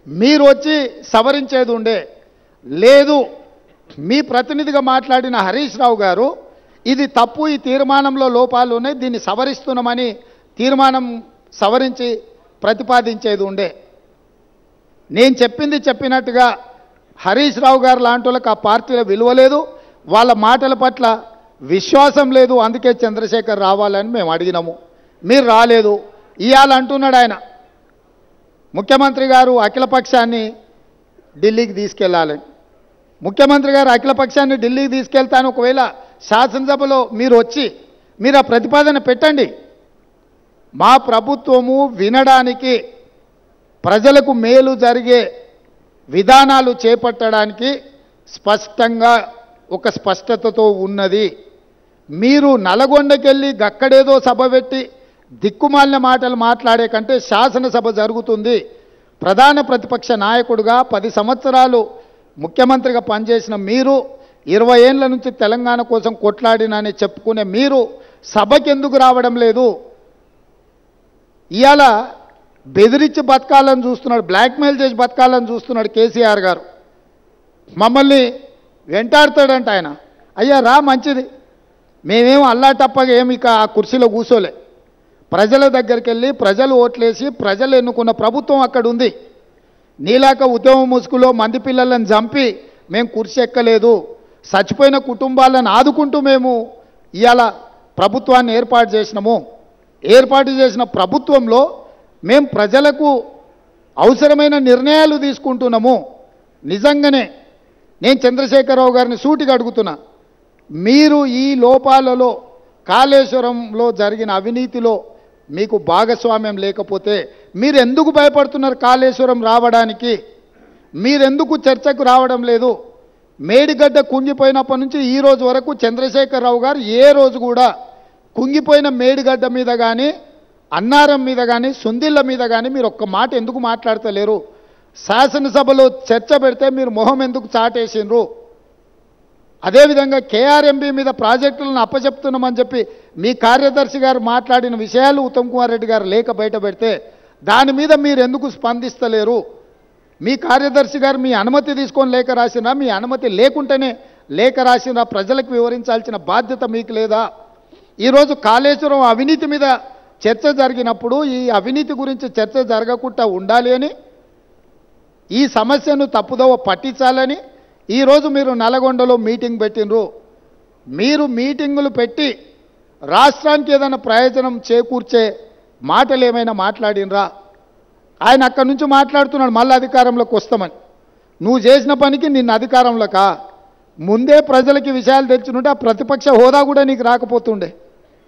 మీరు వచ్చి సవరించేది ఉండే. లేదు, మీ ప్రతినిధిగా మాట్లాడిన హరీష్ రావు గారు ఇది తప్పు, ఈ తీర్మానంలో లోపాలు ఉన్నాయి, దీన్ని సవరిస్తున్నామని తీర్మానం సవరించి ప్రతిపాదించేది ఉండే. నేను చెప్పింది చెప్పినట్టుగా హరీష్ రావు గారు లాంటి వాళ్ళకి ఆ పార్టీలో విలువ లేదు, వాళ్ళ మాటల పట్ల విశ్వాసం లేదు. అందుకే చంద్రశేఖర్ రావాలని మేము అడిగినాము, మీరు రాలేదు. ఇవాళ అంటున్నాడు ఆయన, ముఖ్యమంత్రి గారు అఖిలపక్షాన్ని ఢిల్లీకి తీసుకెళ్లాలని. ముఖ్యమంత్రి గారు అఖిలపక్షాన్ని ఢిల్లీకి తీసుకెళ్తాను, ఒకవేళ శాసనసభలో మీరు వచ్చి మీరు ఆ ప్రతిపాదన పెట్టండి. మా ప్రభుత్వము వినడానికి, ప్రజలకు మేలు జరిగే విధానాలు చేపట్టడానికి స్పష్టంగా ఒక స్పష్టతతో ఉన్నది. మీరు నల్గొండకెళ్ళి గక్కడేదో సభ పెట్టి దిక్కుమాలిన మాటలు మాట్లాడే కంటే శాసనసభ జరుగుతుంది. ప్రధాన ప్రతిపక్ష నాయకుడిగా 10 సంవత్సరాలు ముఖ్యమంత్రిగా పనిచేసిన మీరు, 20 ఏళ్ల నుంచి తెలంగాణ కోసం కొట్లాడినని చెప్పుకునే మీరు సభకి ఎందుకు రావడం లేదు? ఇవాళ బెదిరించి బతకాలని చూస్తున్నాడు, బ్లాక్మెయిల్ చేసి బతకాలని చూస్తున్నాడు కేసీఆర్ గారు. మమ్మల్ని వెంటాడుతాడంట ఆయన. అయ్యా రా, మంచిది, మేమేం అల్లాటప్పగా ఏమి ఇక ఆ కుర్చీలో కూర్చోలే. ప్రజల దగ్గరికి వెళ్ళి ప్రజలు ఓట్లేసి ప్రజలు ఎన్నుకున్న ప్రభుత్వం అక్కడ ఉంది. నీలాక ఉద్యమ ముసుగులో మంది పిల్లలను చంపి మేము కుర్చీ ఎక్కలేదు. చచ్చిపోయిన కుటుంబాలను ఆదుకుంటూ మేము ఇవాళ ప్రభుత్వాన్ని ఏర్పాటు చేసినాము. ఏర్పాటు చేసిన ప్రభుత్వంలో మేము ప్రజలకు అవసరమైన నిర్ణయాలు తీసుకుంటున్నాము. నిజంగానే నేను చంద్రశేఖరరావు గారిని సూటిగా అడుగుతున్నా, మీరు ఈ లోపాలలో, కాళేశ్వరంలో జరిగిన అవినీతిలో మీకు భాగస్వామ్యం లేకపోతే మీరు ఎందుకు భయపడుతున్నారు కాళేశ్వరం రావడానికి? మీరెందుకు చర్చకు రావడం లేదు? మేడిగడ్డ కుంగిపోయినప్పటి నుంచి ఈ రోజు వరకు చంద్రశేఖరరావు గారు ఏ రోజు కూడా కుంగిపోయిన మేడిగడ్డ మీద కానీ, అన్నారం మీద కానీ, సుందిళ్ళ మీద కానీ మీరు ఒక్క మాట ఎందుకు మాట్లాడతలేరు? శాసనసభలో చర్చ పెడితే మీరు మొహం ఎందుకు చాటేసిండ్రు? అదేవిధంగా కేఆర్ఎంబీ మీద ప్రాజెక్టులను అప్పచెప్తున్నామని చెప్పి మీ కార్యదర్శి గారు మాట్లాడిన విషయాలు ఉత్తమ్ కుమార్ రెడ్డి గారు లేఖ బయట పెడితే దాని మీద మీరు ఎందుకు స్పందిస్తలేరు? మీ కార్యదర్శి గారు మీ అనుమతి తీసుకొని లేఖ రాసినా, మీ అనుమతి లేకుంటేనే లేఖ రాసినా ప్రజలకు వివరించాల్సిన బాధ్యత మీకు లేదా? ఈరోజు కాళేశ్వరం అవినీతి మీద చర్చ జరిగినప్పుడు ఈ అవినీతి గురించి చర్చ జరగకుండా ఉండాలి అని, ఈ సమస్యను తప్పుదోవ పట్టించాలని ఈరోజు మీరు నల్గొండలో మీటింగ్ పెట్టినరు. మీరు మీటింగులు పెట్టి రాష్ట్రానికి ఏదైనా ప్రయోజనం చేకూర్చే మాటలు ఏమైనా మాట్లాడినరా? ఆయన అక్కడి నుంచి మాట్లాడుతున్నాడు మళ్ళీ అధికారంలోకి వస్తామని. నువ్వు చేసిన పనికి నిన్న అధికారంలోకా? ముందే ప్రజలకి విషయాలు తెలిసినుంటే ఆ ప్రతిపక్ష హోదా కూడా నీకు రాకపోతుండే.